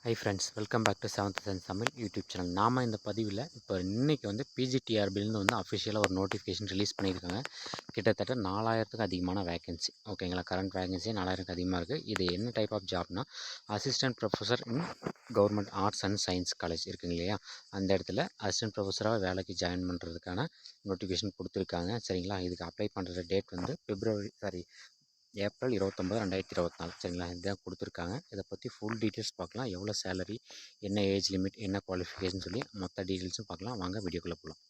High friends, welcome back to seventh sense Tamil YouTube channel. நாம் இந்த பதிவில் இப்போ இன்றைக்கி வந்து பிஜிடிஆர்பிலேருந்து வந்து அஃபிஷியலாக ஒரு நோட்டிஃபிகேஷன் ரிலீஸ் பண்ணியிருக்காங்க. கிட்டத்தட்ட 4000க்கு அதிகமான வேகன்சி. ஓகேங்களா, கரண்ட் வேகன்சி 4000க்கு அதிகமாக இருக்குது. இது என்ன டைப் ஆஃப் ஜாப்னா, assistant professor in government arts and science college இருக்குங்க இல்லையா, அந்த இடத்துல அசிஸ்டன்ட் ப்ரொஃபஸராக வேலைக்கு ஜாயின் பண்ணுறதுக்கான நோட்டிஃபிகேஷன் கொடுத்துருக்காங்க. சரிங்களா, இதுக்கு அப்ளை பண்ணுற டேட் வந்து ஏப்ரல் 29, 2024. சரிங்களா, இதுதான் கொடுத்துருக்காங்க. இதை பற்றி ஃபுல் டீட்டெயில்ஸ் பார்க்கலாம். எவ்வளோ சேலரி, என்ன ஏஜ் லிமிட், என்ன குவாலிஃபிகேஷன் சொல்லி மொத்த டீட்டெயில்ஸும் பார்க்கலாம். வாங்க வீடியோக்குள்ளே போகலாம்.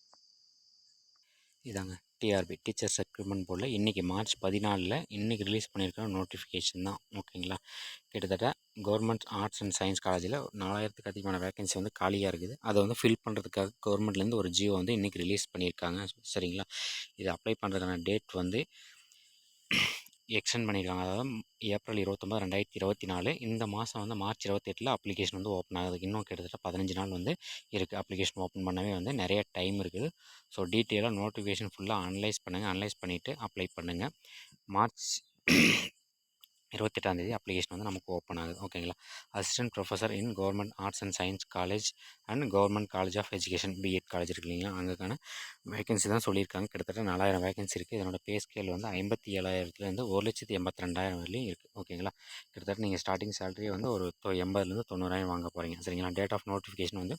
இதாங்க டிஆர்பி, டீச்சர்ஸ் ரெக்ரூட்மெண்ட் போர்டில் இன்றைக்கி மார்ச் 14 இன்றைக்கி ரிலீஸ் பண்ணியிருக்கிற நோட்டிஃபிகேஷன் தான். ஓகேங்களா, கிட்டத்தட்ட கவர்மெண்ட் ஆர்ட்ஸ் அண்ட் சயின்ஸ் காலேஜில் 4000க்கு அதிகமான வேகன்சி வந்து காலியாக இருக்குது. அதை வந்து ஃபில் பண்ணுறதுக்காக கவர்மெண்ட்லேருந்து ஒரு ஜியோ வந்து இன்றைக்கி ரிலீஸ் பண்ணியிருக்காங்க. சரிங்களா, இது அப்ளை பண்ணுறதுக்கான டேட் வந்து எக்ஸ்டெண்ட் பண்ணியிருக்காங்க. அதாவது ஏப்ரல் 29, 2024. இந்த மாதம் வந்து மார்ச் 28 அப்ளிகேஷன் வந்து ஓப்பன் ஆகுது. இன்னும் கிட்டத்தட்ட 15 நாள் வந்து இருக்குது. அப்ளிகேஷன் ஓப்பன் பண்ணவே வந்து நிறைய டைம் இருக்குது. ஸோ டீட்டெயிலாக நோட்டிஃபிகேஷன் ஃபுல்லாக அனலைஸ் பண்ணுங்கள். அனலைஸ் பண்ணிவிட்டு அப்ளை பண்ணுங்கள். மார்ச் 28 அப்ளிகேஷன் வந்து நமக்கு ஓப்பன் ஆகுது. ஓகேங்களா, assistant professor in government arts and science college and government college of education, BEd college இருக்கு இல்லைங்களா, அங்கேக்கான வேகன்சி தான் சொல்லியிருக்காங்க. கிட்டத்தட்ட 4000 வேகன்சி இருக்குது. இதனோட பே ஸ்கேல் வந்து 57,000லேருந்து 1,82,000 வரையிலும் இருக்குது. ஓகேங்களா, கிட்டத்தட்ட நீங்கள் ஸ்டார்டிங் சேலரி வந்து ஒரு 80,000லேருந்து 90,000 வாங்க போகிறீங்க. சரிங்களா, டேட் ஆஃப் நோட்டிஃபிகேஷன் வந்து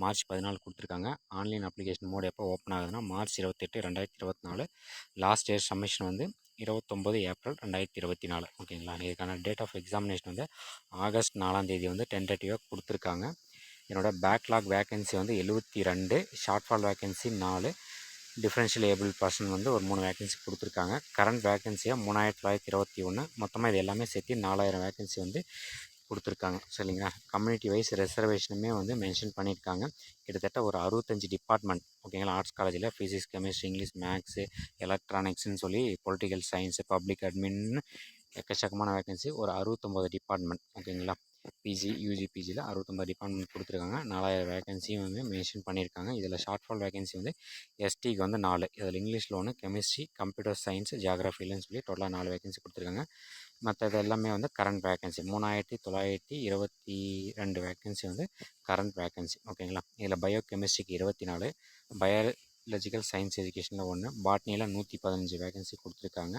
மார்ச் 14 கொடுத்துருக்காங்க. ஆன்லைன் அப்ளிகேஷன் மோட் எப்போ ஓப்பன் ஆகுதுன்னா மார்ச் 28, 2024. லாஸ்ட் டேட் சப்மிஷன் வந்து 29 ஏப்ரல் 2024. ஓகேங்களா, இதுக்கான டேட் ஆஃப் எக்ஸாமினேஷன் வந்து ஆகஸ்ட் 4 வந்து டென்டேட்டிவாக கொடுத்துருக்காங்க. என்னோட பேக்லாக் வேகன்சி வந்து 72, short fall vacancy 4, differential able person வந்து ஒரு 3 வேகன்சி கொடுத்துருக்காங்க. கரண்ட் வேகன்சியாக 3921. மொத்தமாக இது எல்லாமே சேர்த்து 4000 வேகன்சி வந்து கொடுத்துருக்காங்க. சரிங்களா, கம்யூனிட்டி வைஸ் ரிசர்வேஷனுமே வந்து மென்ஷன் பண்ணியிருக்காங்க. கிட்டத்தட்ட ஒரு 65 டிபார்ட்மெண்ட். ஓகேங்களா, ஆர்ட்ஸ் காலேஜில் ஃபிசிக்ஸ், கெமிஸ்ட்ரி, இங்கிலீஷ், மேக்ஸு, எலக்ட்ரானிக்ஸ்னு சொல்லி பொலிட்டிக்கல் சயின்ஸு, பப்ளிக் அட்மின், எக்கச்சக்கமான வேகன்சி. ஒரு 69 டிபார்ட்மெண்ட். ஓகேங்களா, பிஜி, யூஜி, பிஜியில் 69 டிபார்ட்மெண்ட் கொடுத்துருக்காங்க. 4000 வேகன்சியும் வந்து மென்ஷன் பண்ணியிருக்காங்க. இதில் ஷார்ட் ஃபால் வேகன்சி வந்து எஸ்டிக்கு வந்து 4, இதில் இங்கிலீஷில் ஒன்று, கெமிஸ்ட்ரி, கம்ப்யூட்டர் சயின்ஸ், ஜியாகிரஃபிலன்னு சொல்லி டோட்டலாக 4 வேகன்சி கொடுத்துருக்காங்க. மற்றது எல்லாமே வந்து கரண்ட் வேகன்சி 3922 வேகன்சி வந்து கரண்ட் வேகன்சி. ஓகேங்களா, இதில் பயோ கெமிஸ்ட்ரிக்கு 24, பயாலஜிக்கல் சயின்ஸ் எஜுகேஷனில் 1, பாட்னியில் 115 வேகன்சி கொடுத்துருக்காங்க.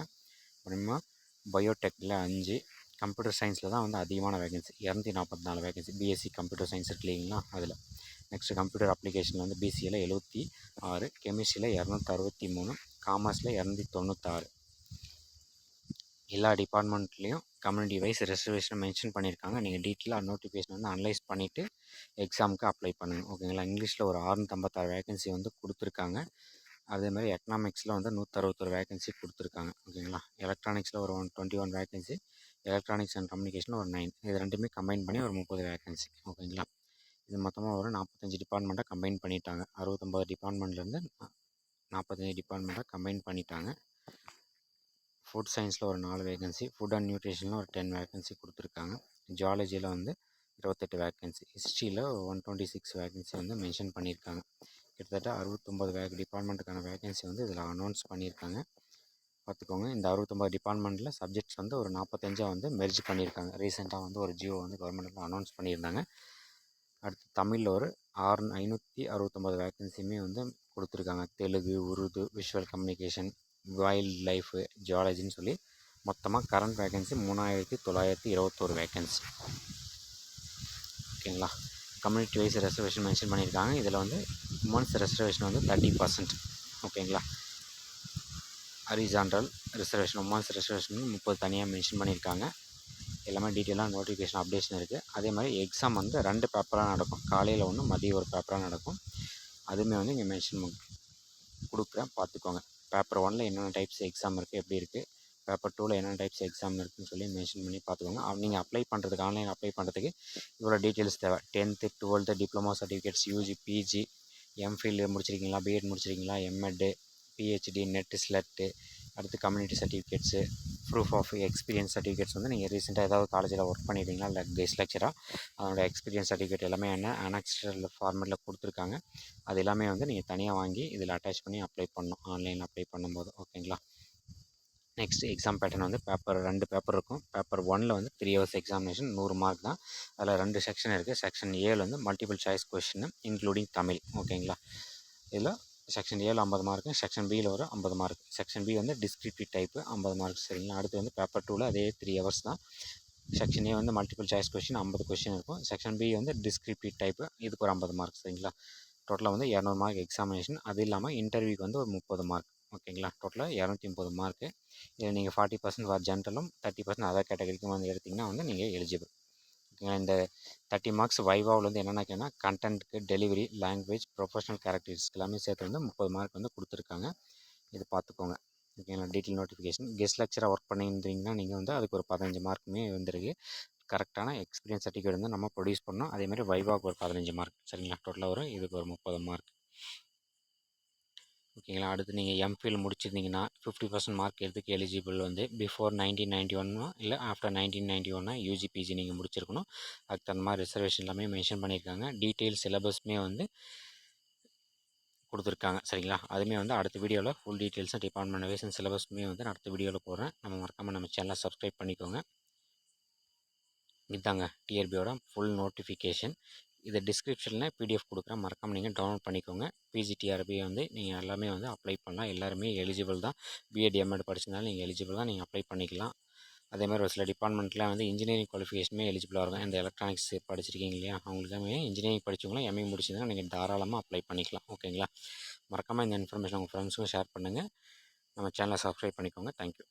அப்புறமா பயோடெக்கில் 5, கம்ப்யூட்டர் சயின்ஸில் தான் வந்து அதிகமான vacancy 244 vacancy. BSc computer science இருக்கு இல்லைங்களா, அதில். நெக்ஸ்ட்டு கம்ப்யூட்டர் அப்ளிகேஷனில் வந்து பிசியில் 76, கெமிஸ்ட்ரியில் 263, காமர்ஸில் 296. எல்லா டிபார்ட்மெண்ட்லேயும் கம்யூனிட்டி வைஸ் ரிசர்வேஷன் மென்ஷன் பண்ணியிருக்காங்க. நீங்கள் டீட்டெயிலாக நோட்டிஃபிகேஷன் வந்து அனலைஸ் பண்ணிவிட்டு எக்ஸாமுக்கு அப்ளை பண்ணுங்கள். ஓகேங்களா, இங்கிலீஷில் ஒரு 656 வேகன்சி வந்து கொடுத்துருக்காங்க. அதேமாதிரி எக்கனாமிக்ஸில் வந்து 161 வேகன்சி கொடுத்துருக்காங்க. ஓகேங்களா, எலக்ட்ரானிக்ஸில் ஒரு 121 வேகன்சி, எலக்ட்ரானிக்ஸ் அண்ட் கம்யூனிகேஷனில் ஒரு 9. இது ரெண்டுமே கம்பைன் பண்ணி ஒரு 30 வேகன்சி. ஓகேங்களா, இது மொத்தமாக ஒரு 45 டிபார்ட்மெண்ட்டாக கம்பைன் பண்ணிட்டாங்க. 69 டிபார்ட்மெண்ட்லேருந்து 45 டிபார்ட்மெண்ட்டாக கம்பைன் பண்ணிட்டாங்க. ஃபுட் சயின்ஸில் ஒரு 4 வேகன்சி, ஃபுட் அண்ட் நியூட்ரிஷனில் ஒரு 10 வேகன்சி கொடுத்துருக்காங்க. ஜுவாலஜியில் வந்து 28 வேகன்சி, ஹிஸ்ட்ரியில் 126 வேகன்சி வந்து மென்ஷன் பண்ணியிருக்காங்க. கிட்டத்தட்ட 69 டிபார்ட்மெண்ட்டுக்கான வேகன்சி வந்து இதில் அனௌன்ஸ் பண்ணியிருக்காங்க. பார்த்துக்கோங்க, இந்த 69 டிபார்ட்மெண்ட்டில் சப்ஜெக்ட்ஸ் வந்து ஒரு 45 வந்து மெர்ஜ் பண்ணியிருக்காங்க. ரீசெண்டாக வந்து ஒரு ஜியோ வந்து கவர்மெண்ட்டில் அனௌன்ஸ் பண்ணியிருந்தாங்க. அடுத்து தமிழில் ஒரு 569 வேகன்சியுமே வந்து கொடுத்துருக்காங்க. Telugu, Urdu, visual communication, wildlife, ஜியாலஜின்னு சொல்லி மொத்தமாக கரண்ட் வேகன்சி 3921 வேகன்சி. ஓகேங்களா, கம்யூனிட்டி வைஸ் ரிசர்வேஷன் மென்ஷன் பண்ணியிருக்காங்க. இதில் வந்து உமன்ஸ் ரிசர்வேஷன் வந்து 30%. ஓகேங்களா, ஹரிசான்டல் ரிசர்வேஷன், உமன்ஸ் ரிசர்வேஷன் 30 தனியாக மென்ஷன் பண்ணியிருக்காங்க. எல்லாமே டீட்டெயிலாக நோட்டிஃபிகேஷன் அப்டேஷன் இருக்குது. அதே மாதிரி எக்ஸாம் வந்து 2 பேப்பராக நடக்கும். காலையில் ஒன்று, மதியம் ஒரு பேப்பராக நடக்கும். அதுவுமே வந்து இங்கே மென்ஷன் கொடுக்குறேன், பார்த்துக்கோங்க. பேப்பர் 1ல் என்னென்ன டைப்ஸ் எக்ஸாம் இருக்குது, எப்படி இருக்குது, பேப்பர் 2ல் என்னென்ன டைப்ஸ் எக்ஸாம் இருக்குதுன்னு சொல்லி மென்ஷன் பண்ணி பார்த்துக்கோங்க. நீங்கள் அப்ளை பண்ணுறதுக்கு, ஆன்லைன் அப்ளை பண்ணுறதுக்கு இவ்வளோ டீட்டெயில்ஸ் தேவை. 10th, 12th diploma certificates, UG, PG, MPhil முடிச்சிருக்கீங்களா, பிஎட் முடிச்சிருக்கீங்களா, எம்எட், பிஹெச்டி, நெட்டு, ஸ்லெட்டு, அடுத்து community certificates, proof of experience certificates வந்து நீங்கள் ரீசெண்டாக ஏதாவது காலேஜில் ஒர்க் பண்ணியிருக்கீங்களா, இல்லை கெஸ்ட் லெக்சராக, அதனோட எக்ஸ்பீரியன்ஸ் சர்டிஃபிகேட் எல்லாமே என்ன அனெக்ஸ்டல் ஃபார்மேட்டில் கொடுத்துருக்காங்க. அது எல்லாமே வந்து நீங்கள் தனியாக வாங்கி இதில் அட்டாச் பண்ணி அப்ளை பண்ணணும், ஆன்லைனில் அப்ளை பண்ணும்போது. ஓகேங்களா, நெக்ஸ்ட் எக்ஸாம் பேட்டர்ன் வந்து ரெண்டு பேப்பர் இருக்கும். பேப்பர் 1ல் வந்து 3 ஹவர்ஸ் எக்ஸாமினேஷன் 100 மார்க் தான். அதில் 2 செக்ஷன் இருக்குது. செக்ஷன் ஏல வந்து multiple choice question including Tamil. ஓகேங்களா. இதில் செக்ஷன் ஏல 50 மார்க்கு, செக்ஷன் பியில் ஒரு 50 மார்க். செக்ஷன் பி வந்து டிஸ்கிரிப்டிவ் டைப்பு 50 மார்க். சரிங்களா. அடுத்து வந்து பேப்பர் 2ல் அதே 3 ஹவர்ஸ் தான். செக்ஷன் ஏ வந்து மல்டிபிள் சாய்ஸ் கொஷின் 50 கொஷின் இருக்கும். செக்ஷன் பி வந்து டிஸ்கிரிப்டிவ் டைப்பு, இதுக்கு ஒரு 50 மார்க். சரிங்களா. டோட்டலாக வந்து 200 மார்க் எக்ஸாமினேஷன். அது இல்லாமல் இன்டர்வியூக்கு வந்து ஒரு 30 மார்க். ஓகேங்களா. டோட்டலாக 230 மார்க்கு. இதில் நீங்கள் 40% ஃபார் ஜென்ரலும் 30% அதர் கேட்டகரிக்கும் வந்து எடுத்திங்கன்னா வந்து நீங்கள் எலிஜிபிள். ஓகேங்களா. இந்த 30 மார்க்ஸ் வைவாவில் வந்து என்னென்ன கேட்டால் கண்டென்ட்டுக்கு, டெலிவரி, லாங்குவேஜ், ப்ரொஃபஷனல் கேரக்டரிஸ்டிக்ஸ் எல்லாமே சேர்த்து வந்து 30 மார்க் வந்து கொடுத்துருக்காங்க. இது பார்த்துக்கோங்க. ஓகேங்களா. Detail notification. கெஸ்ட் லெக்சராக ஒர்க் பண்ணியிருந்தீங்கன்னா நீங்கள் வந்து அதுக்கு ஒரு 15 மார்க்குமே வந்துருக்கு. கரெக்டான எக்ஸ்பீரியன்ஸ் சர்டிஃபிகேட் வந்து நம்ம ப்ரொடியூஸ் பண்ணோம். அதேமாதிரி வைவாவுக்கு ஒரு 15 மார்க். சரிங்களா. டோட்டலாக வரும். இதுக்கு ஒரு 30 மார்க். ஓகேங்களா. அடுத்து நீங்கள் எம்ஃபில் முடிச்சிருந்தீங்கன்னா 50% மார்க் எடுத்துக்க எலிஜிபிள் வந்து பிஃபோர் 1991 இல்லை ஆஃப்டர் 1991 யூஜி பிஜி நீங்கள் முடிச்சிருக்கணும். அதுக்கு தகுந்த மாதிரி ரிசர்வேஷன் எல்லாமே மென்ஷன் பண்ணியிருக்காங்க. டீட்டெயில் சிலபஸ்மே வந்து கொடுத்துருக்காங்க. சரிங்களா. அதுவுமே வந்து அடுத்த வீடியோவில் ஃபுல் டீட்டெயில்ஸும் டிபார்ட்மெண்ட் வைஸ் அண்ட் சிலபஸ்மே வந்து அடுத்த வீடியோவில் போடுறேன். நம்ம மறக்காமல் நம்ம சேனலை சப்ஸ்கிரைப் பண்ணிக்கோங்க. இதாங்க டிஆர்பியோட ஃபுல் நோட்டிஃபிகேஷன். இது டிஸ்கிரிப்ஷனில் பிடிஎஃப் கொடுக்குறேன். மறக்காமல் நீங்கள் டவுன்லோட் பண்ணிக்கோங்க. பிஜிடிஆர்பி வந்து நீங்கள் எல்லாமே வந்து அப்ளை பண்ணலாம். எல்லாருமே எலிஜிபிள் தான். பிஎட் எம்எட் படிச்சிருந்தாலும் நீங்கள் எலிஜிபிள் தான். நீங்கள் அப்ளை பண்ணிக்கலாம். அதேமாதிரி ஒரு சில டிபார்ட்மெண்ட்டில் வந்து இன்ஜினியரிங் குவாலிஃபிகேஷனுமே எலிஜிபிளாக இருக்கும். இந்த எலக்ட்ரானிக்ஸ் படிச்சிருக்கீங்க இல்லையா, அவங்களுக்குமே இன்ஜினியரிங் படித்தவங்களும் எம்ஏ முடிச்சிருந்தாங்க நீங்கள் தாராளமாக அப்ளை பண்ணிக்கலாம். ஓகேங்களா. மறக்காமல் இந்த இன்ஃபர்மேஷன் உங்கள் ஃப்ரெண்ட்ஸுக்கும் ஷேர் பண்ணுங்கள். நம்ம சேனலை சப்ஸ்கிரைப் பண்ணிக்கோங்க. தேங்க்யூ.